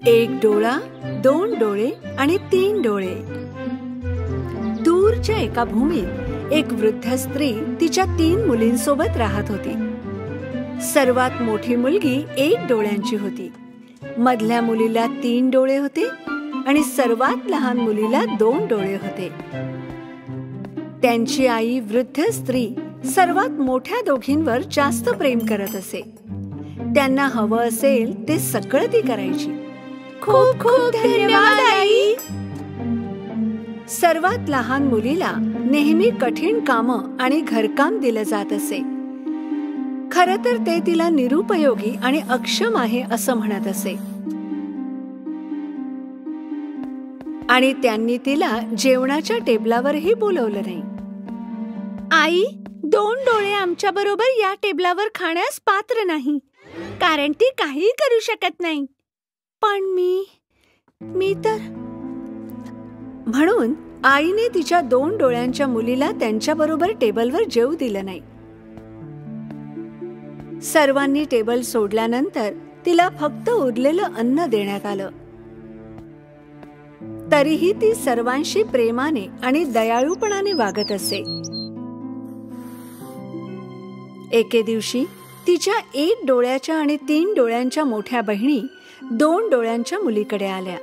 एक डोळा, दोन डोळे आणि तीन डोळे. दूरच्या एका भूमीत एक वृद्ध स्त्री तिच्या 3 मुलींसोबत राहत होती. सर्वात मोठी मुलगी 1 डोळ्यांची होती. मधल्या मुलीला 3 डोळे होते आणि सर्वात लहान मुलीला 2 डोळे होते. त्यांची आई वृद्ध स्त्री सर्वात मोठ्या दोघींवर जास्त प्रेम करत असे. त्यांना हवं असेल ते सगळं ती करायची. खूप खूप धन्यवाद आई. सर्वात लहान मुलीला नेहमी कठीण कामं आणि घरकाम दिलं जात असे. खरं तर ते तिला निरुपयोगी आणि अक्षम आहे असं म्हणत असे. आणि त्यांनी तिला जेवणाच्या टेबलावरही बोलवलं नाही. आई, 2 डोळे आमच्या बरोबर या टेबलावर खाण्यास पात्र नाही, कारण ती काही करू शकत नाही. पण मी तर. म्हणून आईने तिच्या 2 डोळ्यांच्या मुलीला त्यांच्या बरोबर टेबलवर जेवू दिलं नाही. सर्वांनी टेबल सोडल्यानंतर तिला फक्त उरलेलं अन्न देण्यात आलं. तरीही ती सर्वांशी प्रेमाने आणि दयाळूपणाने वागत असे. एके दिवशी तिच्या 1 डोळ्याच्या आणि 3 डोळ्यांच्या मोठ्या बहिणी 2 डोळ्यांच्या मुलीकडे आल्या.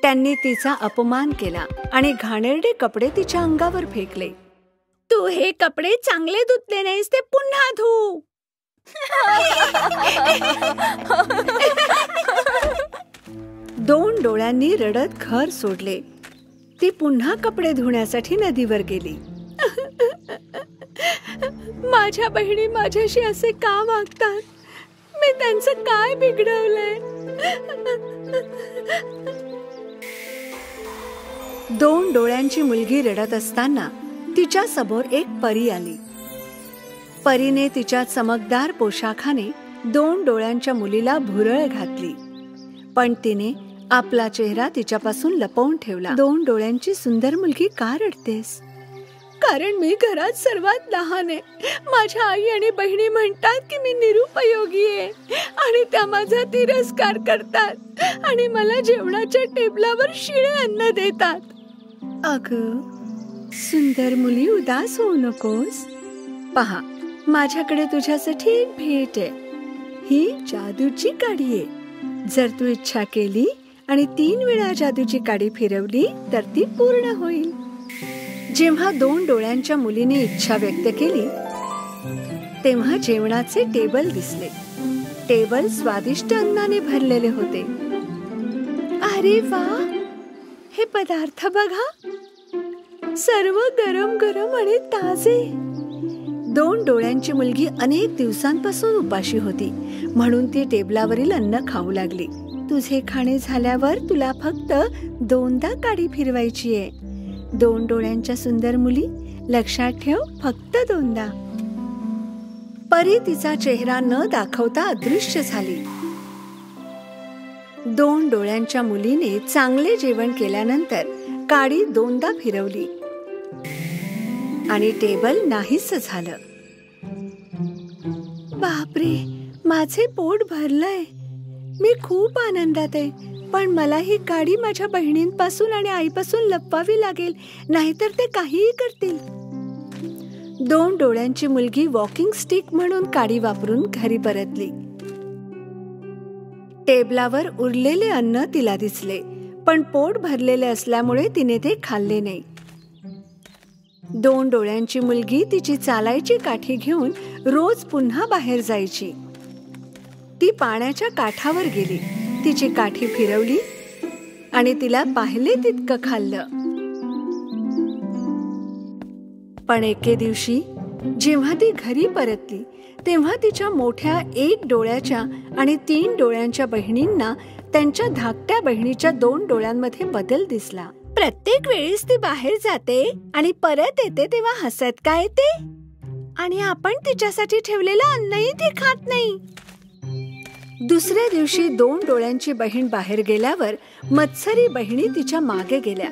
त्यांनी तिचा अपमान केला आणि घाणेरडे कपडे तिच्या अंगावर फेकले. तू हे कपडे चांगले धुतले नाहीस, ते पुन्हा धु. 2 डोळ्यांनी रडत घर सोडले. ती पुन्हा कपडे धुण्यासाठी नदीवर गेली. माझ्या बहिणी माझ्याशी असे का वागतात? मी त्यांचं काय बिघडवलंय? 2 डोळ्यांची मुलगी रडत असताना तिच्या समोर एक परी आली. परीने तिच्या चमकदार पोशाखाने 2 डोळ्यांच्या मुलीला भुरळ घातली. पण तिने आपला चेहरा तिच्यापासून लपवून ठेवला. 2 डोळ्यांची सुंदर मुलगी, का रडतेस? कारण मी घरात सर्वात लहान आहे. माझ्या आई आणि बहिणी म्हणतात की मी निरुपयोगी आहे आणि त्या माझा तिरस्कार करतात आणि मला जेवणाच्या टेबलावर शिळे अन्न देतात. अगं सुंदर मुली, उदास होऊ नकोस. पहा, माझ्याकडे तुझ्यासाठी एक भेट आहे. ही जादूची काडी आहे. जर तू इच्छा केली आणि 3 वेळा जादूची काडी फिरवली तर ती पूर्ण होईल. जेव्हा 2 डोळ्यांच्या मुलीने इच्छा व्यक्त केली तेव्हा जेवणाचे टेबल दिसले. टेबल स्वादिष्ट अन्नाने भरलेले होते. अरे वा, हे पदार्थ बघा, सर्व गरम गरम आणि ताजे. 2 डोळ्यांची मुलगी अनेक दिवसांपासून उपाशी होती, म्हणून ती टेबलावरील अन्न खाऊ लागली. तुझे खाणे झाल्यावर तुला फक्त 2दा काडी फिरवायची आहे. 2 डोळ्यांच्या सुंदर मुली, लक्षात ठेव, फक्त 2दा. परी तिचा चेहरा न दाखवता अदृश्य झाली. 2 डोळ्यांच्या मुलीने चांगले जेवण केल्यानंतर काडी 2दा फिरवली आणि टेबल नाहीस झालं. बापरे, माझे पोट भरलंय. मी खूप आनंदात आहे. पण मला ही काडी माझ्या बहिणींपासून आणि आईपासून लपवावी लागेल, नाहीतर ते काहीही करतील. 2 डोळ्यांची मुलगी वॉकिंग स्टिक म्हणून काडी वापरून घरी परतली. टेबलावर उरलेले अन्न तिला दिसले, पण पोट भरलेले असल्यामुळे तिने ते खाल्ले नाही. 2 डोळ्यांची मुलगी तिची चालायची काठी घेऊन रोज पुन्हा बाहेर जायची. ती पाण्याच्या काठावर गेली, तिची काठी फिरवली आणि तिला पाहिले तितकं खाल्लं. पण एके दिवशी जेव्हा ती घरी परतली तेव्हा तिच्या मोठ्या 1 डोळ्याच्या आणि 3 डोळ्यांच्या बहिणींना त्यांच्या धाकट्या बहिणीच्या 2 डोळ्यांमध्ये बदल दिसला. प्रत्येक वेळेस ती बाहेर जाते आणि परत येते तेव्हा हसत का येते, आणि आपण तिच्यासाठी ठेवलेलं अन्नही ती खात नाही. दुसऱ्या दिवशी 2 डोळ्यांची बहीण बाहेर गेल्यावर मत्सरी बहिणी तिच्या मागे गेल्या.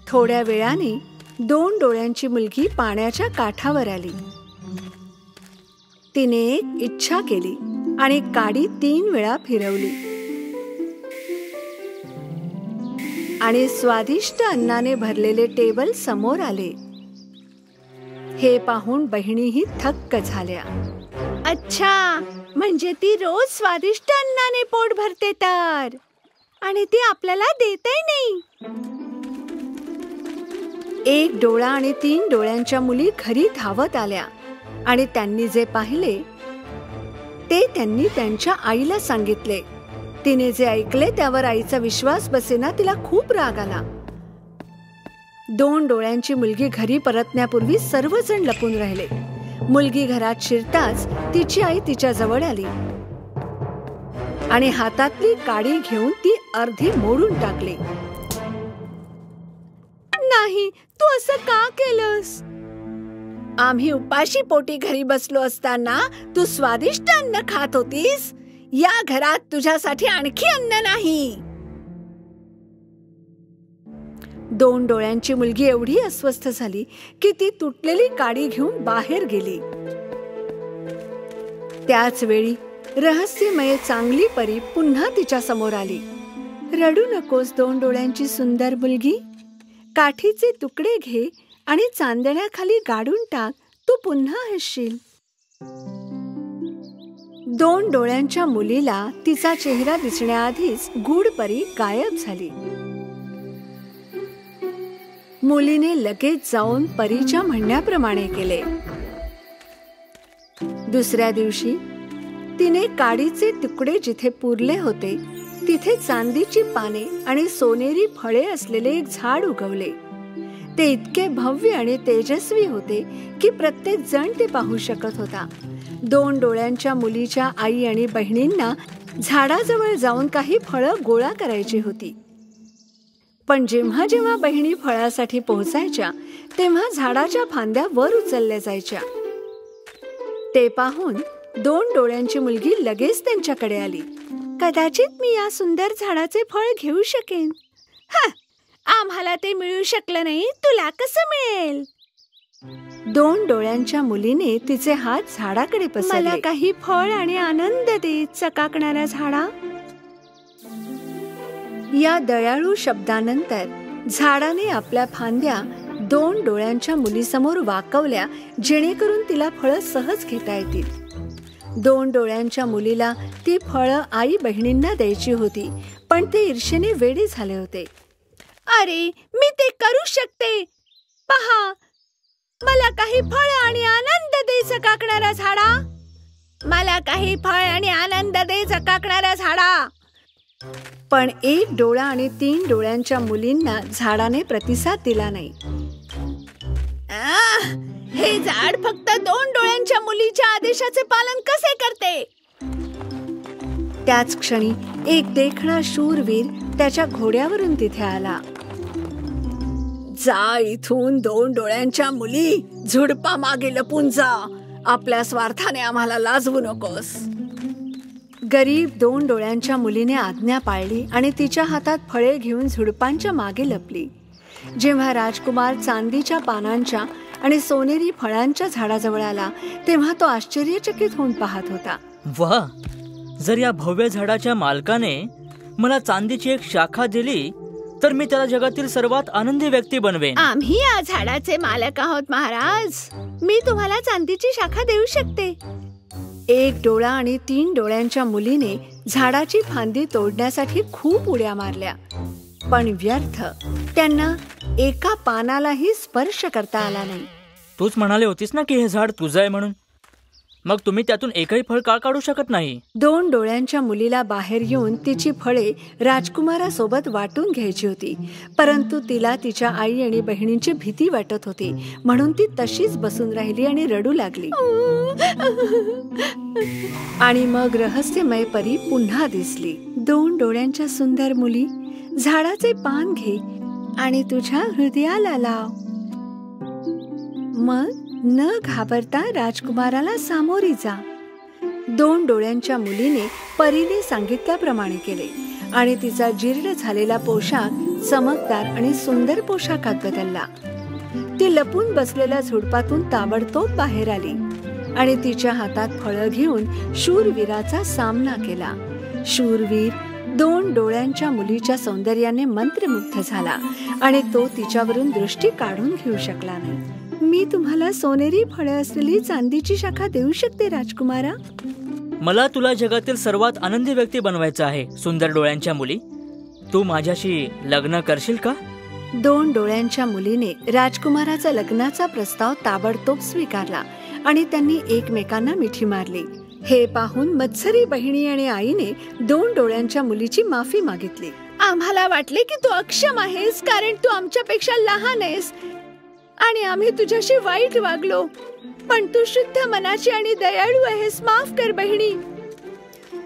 थोड्या वेळाने 2 डोळ्यांची मुलगी पाण्याच्या काठावर आली. तिने एक इच्छा केली. आणि काडी 3 वेळा फिरवली आणि स्वादिष्ट अन्नाने भरलेले टेबल समोर आले. हे पाहून बहिणीही थक्क झाल्या. अच्छा, म्हणजे ती रोज स्वादिष्ट अन्नाने पोट भरते तर, आणि ती आपल्याला देतही नाही. 1 डोळा आणि 3 डोळ्यांच्या मुली घरी धावत आल्या आणि त्यांनी जे पाहिले ते त्यांनी त्यांच्या आईला सांगितले. तिने जे ऐकले त्यावर आईचा विश्वास बसेना. तिला खूप राग आला. 2 डोळ्यांची मुलगी घरी परतण्यापूर्वी सर्वजण लपून राहिले. मुलगी घरात शिरताच तिची आई तिच्या जवळ आली आणि हातातली काडी घेऊन ती अर्धी मोडून टाकली. नाही, तू असं का केलंस? आम्ही उपाशी पोटी घरी बसलो असताना तू स्वादिष्ट अन्न खात होतीस. या घरात तुझ्यासाठी आणखी अन्न नाही. 2 डोळ्यांची मुलगी एवढी अस्वस्थ झाली की ती तुटलेली काडी घेऊन बाहेर गेली. त्याच वेळी रहस्यमय चांगली परी पुन्हा तिच्या समोर आली. रडू नकोस 2 डोळ्यांची सुंदर मुलगी. काठीचे तुकडे घे आणि चांदण्याखाली गाडून टाक. तू पुन्हा हसशील. 2 डोळ्यांच्या मुलीला तिचा चेहरा दिसण्याआधीच गूढ परी गायब झाली. मुलीने लगेच जाऊन परीच्या म्हणण्याप्रमाणे केले. दुसऱ्या दिवशी तिने काडीचे तुकडे जिथे पुरले होते तिथे चांदीची पाने आणि सोनेरी फळे असलेले एक झाड उगवले. ते इतके भव्य आणि तेजस्वी होते की प्रत्येक जण ते पाहू शकत होता. 2 डोळ्यांच्या मुलीच्या आई आणि बहिणींना झाडाजवळ जाऊन काही फळं गोळा करायची होती. पण जेव्हा जेव्हा बहिणी फळासाठी पोहोचायच्या तेव्हा झाडाच्या फांद्या वर उचलल्या जायच्या. ते पाहून 2 डोळ्यांची मुलगी लगेच त्यांच्याकडे आली. कदाचित मी या सुंदर झाडाचे फळ घेऊ शकेन. आम्हाला ते मिळू शकलं नाही, तुला कसं मिळेल? 2 डोळ्यांच्या मुलीने तिचे हात झाडाकडे पसरले. मला काही फळ आणि आनंद दे, चकाकणाऱ्या झाडा. या दयाळू शब्दानंतर झाडाने आपल्या फांद्या 2 डोळ्यांच्या मुलीसमोर वाकवल्या जेणेकरून तिला फळं सहज घेता येतील. 2 डोळ्यांच्या मुलीला ती फळं आई बहिणींना द्यायची होती, पण ते ईर्षेने वेडे झाले होते. अरे, मी ते करू शकते. पहा, मला काही फळ आणि आनंद दे चकाकणाऱ्या झाडा. मला काही फळ आणि आनंद दे चकाकणाऱ्या झाडा. पण 1 डोळा आणि 3 डोळ्यांच्या मुलींना झाडाने प्रतिसाद दिला नाही. हे झाड फक्त 2 डोळ्यांच्या मुलीच्या आदेशाचे पालन कसे करते? त्याच क्षणी एक देखणा शूरवीर त्याच्या घोड्यावरून तिथे आला. जा इथून 2 डोळ्यांच्या मुली, झुडपा मागे लपून जा. आपल्या स्वार्थाने आम्हाला लाजवू नकोस. गरीब 2 डोळ्यांच्या मुलीने आज्ञा पाळली आणि तिच्या हातात फळे घेऊन झुडपांच्या मागे लपली. जेव्हा राजकुमार चांदीच्या पानांच्या आणि सोनेरी फळांच्या झाडाजवळ आला तेव्हा तो आश्चर्यचकित होऊन पाहत होता. वाह, जर या भव्य झाडाच्या मालकाने मला चांदीची एक शाखा दिली तर मी त्याला जगातील सर्वात आनंदी व्यक्ती बनवेन. आम्ही या झाडाचे मालक आहोत महाराज. मी तुम्हाला चांदीची शाखा देऊ शकते. 1 डोळा आणि 3 डोळ्यांच्या मुलीने झाडाची फांदी तोडण्यासाठी खूप उड्या मारल्या, पण व्यर्थ. त्यांना एका पानालाही स्पर्श करता आला नाही. तूच म्हणाले होतीस ना की हे झाड तुझं आहे म्हणून. मग तुम्ही त्यातून एकही फळ का काढू शकत नाही? 2 डोळ्यांच्या मुलीला बाहेर येऊन तिची फळे राजकुमारासोबत वाटून घ्यायची होती, परंतु तिला तिच्या आई आणि बहिणींची भीती वाटत होती, म्हणून ती तशीच बसून राहिली आणि रडू लागली. आणि मग रहस्यमय परी पुन्हा दिसली. 2 डोळ्यांच्या सुंदर मुली, झाडाचे पान घे आणि तुझ्या हृदयाला लाव. मग न घाबरता राजकुमाराला सामोरी जा. 2 डोळ्यांच्या मुलीने परीने सांगितल्याप्रमाणे केले आणि तिचा जीर्ण झालेला पोशाख चमकदार आणि सुंदर पोशाखात बदलला. ती लपून बसलेल्या झुडपातून ताबडतोब बाहेर आली आणि तिच्या हातात फळं घेऊन शूरवीराचा सामना केला. शूरवीर 2 डोळ्यांच्या मुलीच्या सौंदर्याने मंत्रमुग्ध झाला आणि तो तिच्यावरून दृष्टी काढून घेऊ शकला नाही. मी तुम्हाला सोनेरी फळं असलेली चांदीची शाखा देऊ शकते राजकुमारा. मला तुला जगातील सर्वात आनंदी व्यक्ती बनवायचं आहे सुंदर डोळ्यांच्या मुली. तू माझ्याशी लग्न करशील का? 2 डोळ्यांच्या मुलीने राजकुमाराचा लग्नाचा प्रस्ताव ताबडतोब स्वीकारला आणि त्यांनी एकमेकांना मिठी मारली. हे पाहून मत्सरी बहिणी आणि आईने 2 डोळ्यांच्या मुलीची माफी मागितली. आम्हाला वाटले की तू अक्षम आहेस, कारण तू आमच्यापेक्षा लहान आहेस आणि आम्ही तुझ्याशी वाईट वागलो. पण तू शुद्ध मनाची आणि दयाळू आहेस. माफ कर बहिणी.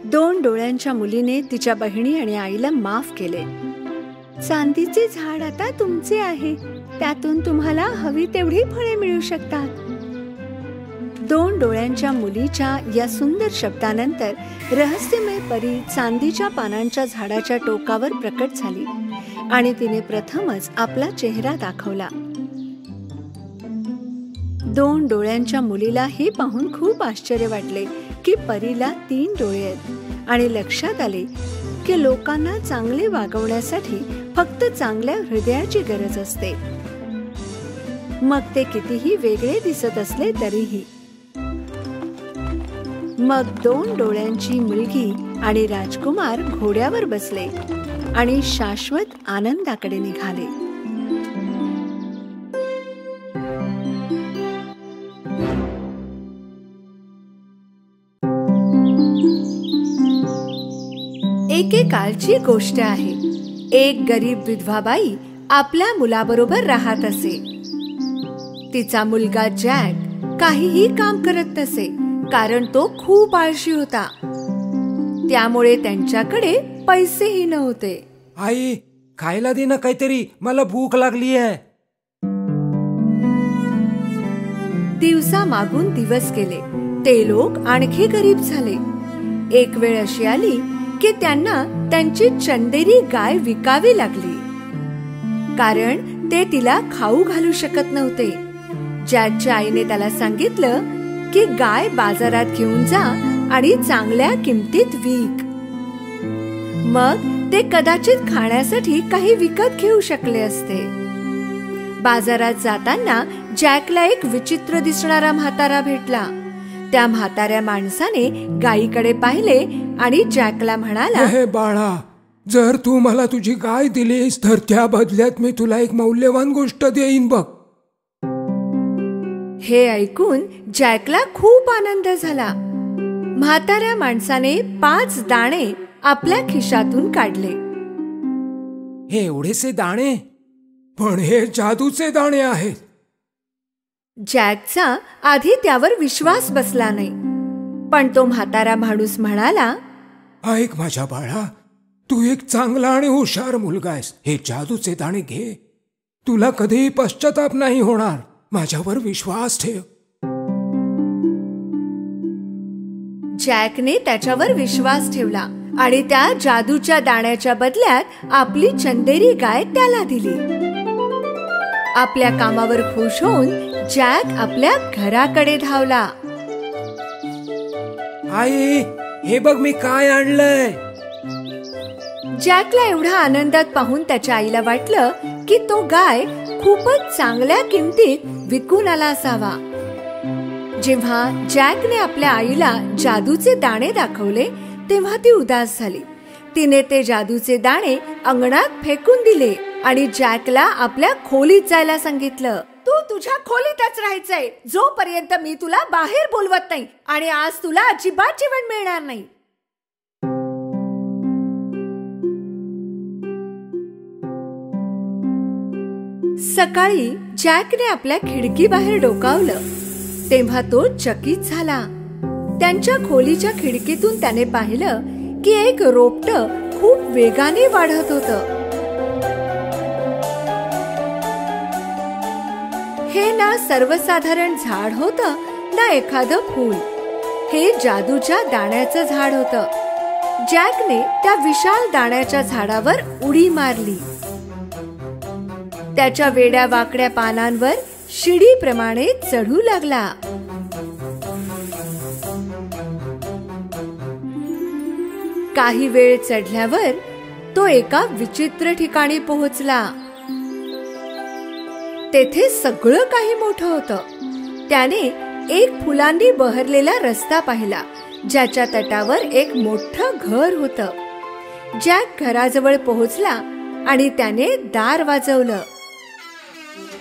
2 डोळ्यांच्या मुलीने तिच्या बहिणी आणि आईला माफ केले. चांदीचे झाड आता तुमचे आहे. त्यातून तुम्हाला हवी तेवढी फळे मिळू शकतात. 2 डोळ्यांच्या मुलीच्या या सुंदर शब्दानंतर रहस्यमय परी चांदीच्या पानांच्या झाडाच्या टोकावर प्रकट झाली आणि तिने प्रथमच आपला चेहरा दाखवला. 2 डोळ्यांच्या मुलीला हे पाहून खूप आश्चर्य वाटले की परीला 3 डोळे आहेत आणि लक्षात आले की लोकांना चांगले वागवण्यासाठी फक्त चांगल्या हृदयाची गरज असते, मग ते कितीही वेगळे दिसत असले तरीही. मग 2 डोळ्यांची मुलगी आणि राजकुमार घोड्यावर बसले आणि शाश्वत आनंदाकडे निघाले. एकेकाळची गोष्ट आहे. एक गरीब विधवा बाई आपल्या मुलाबरोबर राहत असे. तिचा मुलगा जॅक काहीही काम करत नसे, कारण तो खूप आळशी होता. त्यामुळे त्यांच्याकडे पैसेही नव्हते. आई, खायला दे ना काहीतरी, मला भूक लागली आहे. दिवसा मागून दिवस गेले. ते लोक आणखी गरीब झाले. एक वेळ अशी आली की त्यांना त्यांची चंदेरी गाय विकावी लागली, कारण ते तिला खाऊ घालू शकत नव्हते. जॅकच्या आईने त्याला सांगितलं की गाय बाजारात घेऊन जा आणि चांगल्या किमतीत विक. मग ते कदाचित खाण्यासाठी काही विकत घेऊ शकले असते. बाजारात जाताना जॅकला एक विचित्र दिसणारा म्हातारा भेटला. त्या म्हाताऱ्या माणसाने गायीकडे पाहिले आणि जॅकला म्हणाला, हे बाळा, जर तू मला तुझी गाय दिलीस तर त्या बदल्यात मी तुला एक मौल्यवान गोष्ट देईन बघ. हे ऐकून जॅकला खूप आनंद झाला. म्हाताऱ्या माणसाने 5 दाणे आपल्या खिशातून काढले. हे एवढेसे दाणे? पण हे जादूचे दाणे आहेत. जॅकचा आधी त्यावर विश्वास बसला नाही, पण तो म्हातारा माणूस म्हणाला, ऐक माझ्या बाळा, तू एक चांगला आणि हुशार मुलगा आहेस. हे जादूचे दाणे घे. तुला कधीही पश्चाताप नाही होणार. माझ्यावर विश्वास ठेव. जॅकने त्याच्यावर विश्वास ठेवला आणि त्या जादूच्या दाण्याच्या बदल्यात आपली चंदेरी गाय त्याला दिली. आपल्या कामावर खुश होऊन जॅक आपल्या घराकडे धावला. आई, हे बघ मी काय आणलंय. जॅकला एवढा आनंदात पाहून त्याच्या आईला वाटलं की तो गाय खूपच चांगल्या किमतीत विकून आला असावा. जेव्हा जॅकने आपल्या आईला जादूचे दाणे दाखवले तेव्हा ती उदास झाली. तिने ते जादूचे दाणे अंगणात फेकून दिले आणि जॅकला आपल्या खोलीत जायला सांगितलं. तू तुझ्या खोलीतच राहायचंय जोपर्यंत मी तुला बाहेर बोलवत नाही, आणि आज तुला अजिबात जेवण मिळणार नाही. सकाळी जॅकने आपल्या खिडकी बाहेर डोकावलं तेव्हा तो चकित झाला. त्यांच्या खोलीच्या खिडकीतून त्याने पाहिलं की एक रोपटं खूप वेगाने वाढत होतं. हे ना सर्वसाधारण झाड होतं ना एखादं फूल. हे जादूच्या दाण्याचं झाड होतं. जॅकने त्या विशाल दाण्याच्या झाडावर उडी मारली. त्याच्या वेड्या वाकड्या पानांवर शिडीप्रमाणे चढू लागला. काही वेळ चढल्यावर तो एका विचित्र ठिकाणी पोहोचला. तेथे सगळं काही मोठं होतं. त्याने एक फुलांनी बहरलेला रस्ता पाहिला, ज्याच्या तटावर एक मोठं घर होतं. जॅक घराजवळ पोहोचला आणि त्याने दार वाजवलं.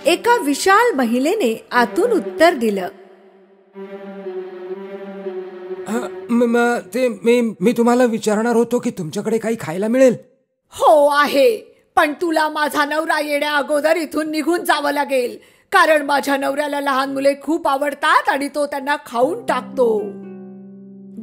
एका विशाल महिलेने आतून उत्तर दिलं. मी तुम्हाला विचारणार होतो की तुमच्याकडे काही खायला मिळेल. हो आहे, पण तुला माझा नवरा येण्या अगोदर इथून निघून जावं लागेल, कारण माझ्या नवऱ्याला लहान मुले खूप आवडतात आणि तो त्यांना खाऊन टाकतो.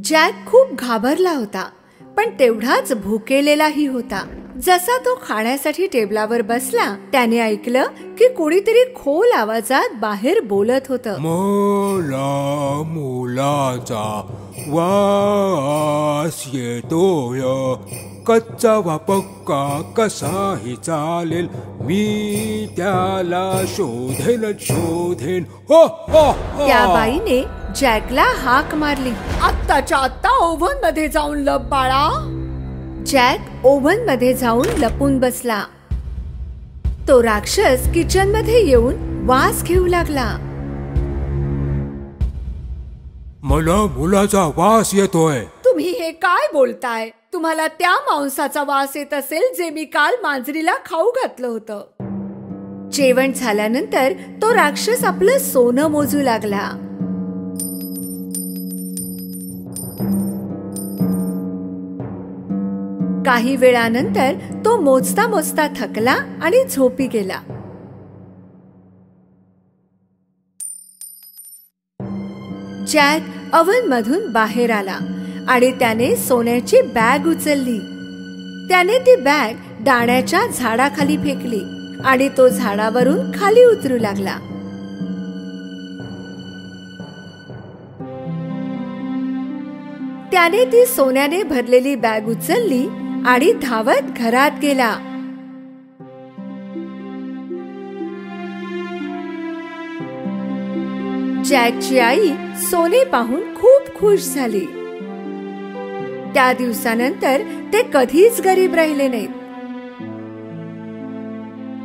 जॅक खूप घाबरला होता, पण तेवढाच भुकेलेलाही होता. जसा तो खाण्यासाठी टेबलावर बसला, त्याने ऐकलं की कोणीतरी खोल आवाजात बाहेर बोलत होतं. मला मुलाचा वास येतोय, कच्चा वा पक्का कसाही चालेल, मी त्याला शोधेन. हो हो हो. त्या बाईने जॅकला हाक मारली. आत्ताच्या आत्ता ओव्हन मध्ये जाऊन लप बाळा. जॅक ओव्हन मध्ये जाऊन लपून बसला. तो राक्षस किचन मध्ये येऊन वास घेऊ लागला. मला मुलाचा वास येतोय. तुम्ही हे काय बोलताय? तुम्हाला त्या मांसाचा वास येत असेल जे मी काल मांजरीला खाऊ घातलं होतं. जेवण झाल्यानंतर तो राक्षस आपलं सोनं मोजू लागला. काही वेळानंतर तो मोजता मोजता थकला आणि झोपी गेला. जॅक ओव्हन मधून बाहेर आला आणि त्याने सोन्याची बॅग उचलली. त्याने ती बॅग दाण्याच्या झाडाखाली फेकली आणि तो झाडावरून खाली उतरू लागला. त्याने ती सोन्याने भरलेली बॅग उचलली आणि धावत घरात गेला. जॅकची आई सोने पाहून खूप खुश झाली. त्या दिवसानंतर ते कधीच गरीब राहिले नाहीत.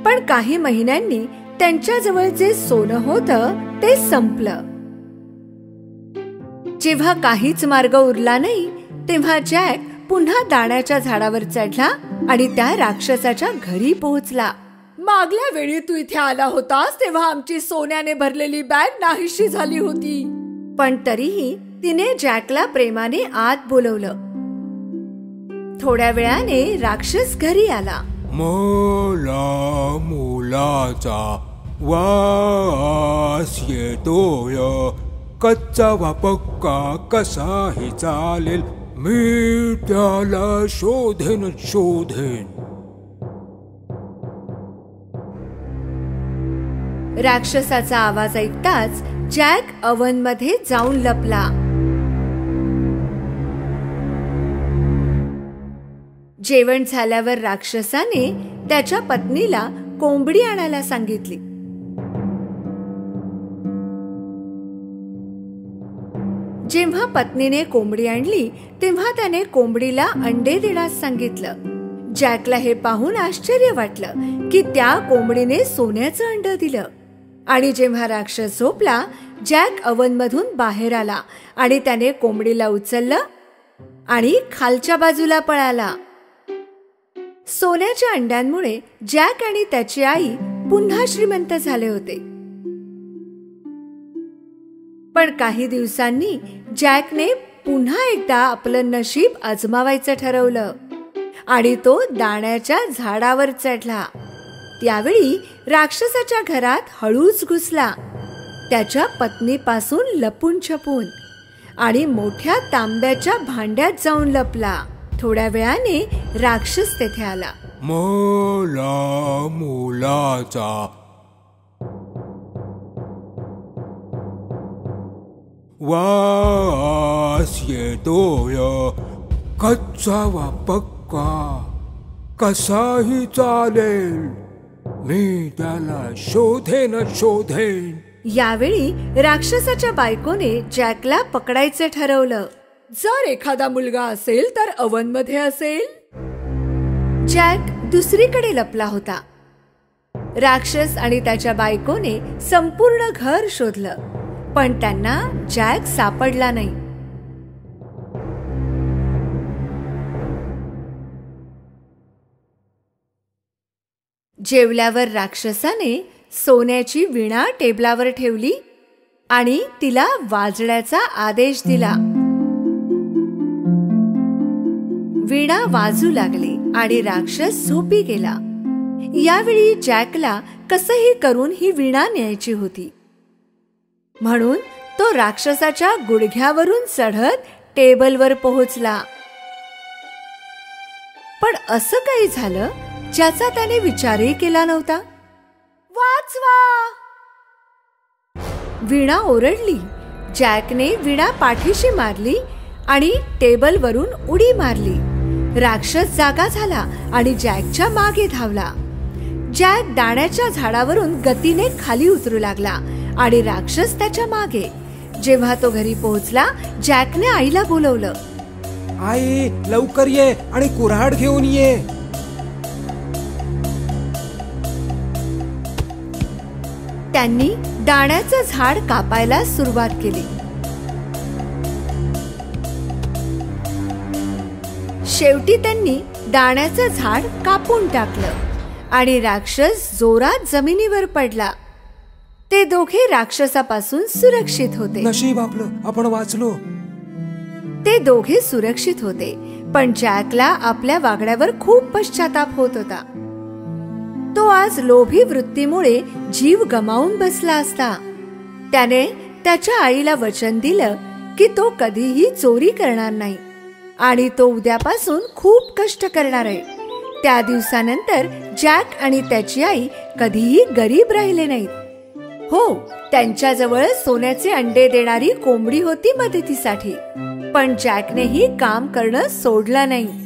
पण काही महिन्यांनी त्यांच्याजवळ जे सोनं होतं ते संपलं. जेव्हा काहीच मार्ग उरला नाही, तेव्हा जॅक पुन्हा दाण्याच्या झाडावर चढला आणि त्या राक्षसाच्या घरी पोहोचला. मागल्या वेळी तू इथे आला होतास तेव्हा आमची सोन्याने भरलेली बॅग नाहीशी झाली होती. पण तरीही तिने जॅकला प्रेमाने आत बोलवलं. थोड्या वेळाने राक्षस घरी आला. मला मुलाचा वास येतोय, कच्चा वा पक्का कसाही चालेल, मी त्याला शोधेन. राक्षसाचा आवाज ऐकताच जॅक ओव्हन मध्ये जाऊन लपला. जेवण झाल्यावर राक्षसाने त्याच्या पत्नीला कोंबडी आणायला सांगितली. जेव्हा पत्नीने कोंबडी आणली तेव्हा त्याने कोंबडीला अंडे देण्यास सांगितलं. जॅकला हे पाहून आश्चर्य वाटलं की त्या कोंबडीने सोन्याचं अंड दिलं. आणि जेव्हा राक्षस झोपला, जॅक ओव्हन मधून बाहेर आला आणि त्याने कोंबडीला उचललं आणि खालच्या बाजूला पळाला. सोन्याच्या अंड्यांमुळे जॅक आणि त्याची आई पुन्हा श्रीमंत झाले होते. पण काही दिवसांनी जॅकने पुन्हा एकदा आपलं नशीब आजमावायचं ठरवलं आणि तो दाण्याच्या झाडावर चढला. त्यावेळी राक्षसाच्या घरात हळूच घुसला, त्याच्या पत्नीपासून लपून छपून, आणि मोठ्या तांब्याच्या भांड्यात जाऊन लपला. थोड्या वेळाने राक्षस तेथे आला. मला मुलाचा वास येतोय, कच्चा वा पक्का कसाही चालेल, मी त्याला शोधेन. यावेळी राक्षसाच्या बायकोने जॅकला पकडायचं ठरवलं. जर एखादा मुलगा असेल तर अवनमध्ये असेल. जॅक दुसरीकडे लपला होता. राक्षस आणि त्याच्या बायकोने संपूर्ण घर शोधलं, पण त्यांना जॅक सापडला नाही. जेवल्यावर राक्षसाने सोन्याची वीणा टेबलावर ठेवली आणि तिला वाजण्याचा आदेश दिला. वीणा वाजू लागली आणि राक्षस झोपी गेला. यावेळी जॅकला कसंही करून ही वीणा न्यायची होती, म्हणून तो राक्षसाच्या गुडघ्यावरून चढत टेबलवर पोहोचला. पण असं काही झालं ज्याचा त्याने विचारही केला नव्हता. वाचवा! वीणा ओरडली. जॅकने वीणा पाठीशी मारली आणि टेबलवरून उडी मारली. राक्षस जागा झाला आणि जॅकच्या मागे धावला. जॅक दाण्याच्या झाडावरून गतीने खाली उतरू लागला आणि राक्षस त्याच्या मागे. जेव्हा तो घरी पोहोचला, जॅकने आईला बोलवलं. आई, लवकर ये आणि कुऱ्हाड घेऊन ये. त्यांनी दाण्याचं झाड कापायला सुरुवात केली. शेवटी त्यांनी दाण्याचं झाड कापून टाकलं आणि राक्षस जोरात जमिनीवर पडला. ते दोघे राक्षसापासून सुरक्षित होते. नशीब आपलं, आपण वाचलो. ते दोघे सुरक्षित होते, पण जॅकला आपल्या वागण्यावर खूप पश्चाताप होत होता. तो आज लोभी वृत्तीमुळे जीव गमावून बसला असता. त्याने त्याच्या आईला वचन दिलं की तो कधीही चोरी करणार नाही आणि तो उद्यापासून खूप कष्ट करणार आहे. त्या दिवसानंतर जॅक आणि त्याची आई कधीही गरीब राहिले नाहीत. हो, त्यांच्याजवळ सोन्याचे अंडे देणारी कोंबडी होती मदतीसाठी, पण जॅकनेही काम करणं सोडलं नाही.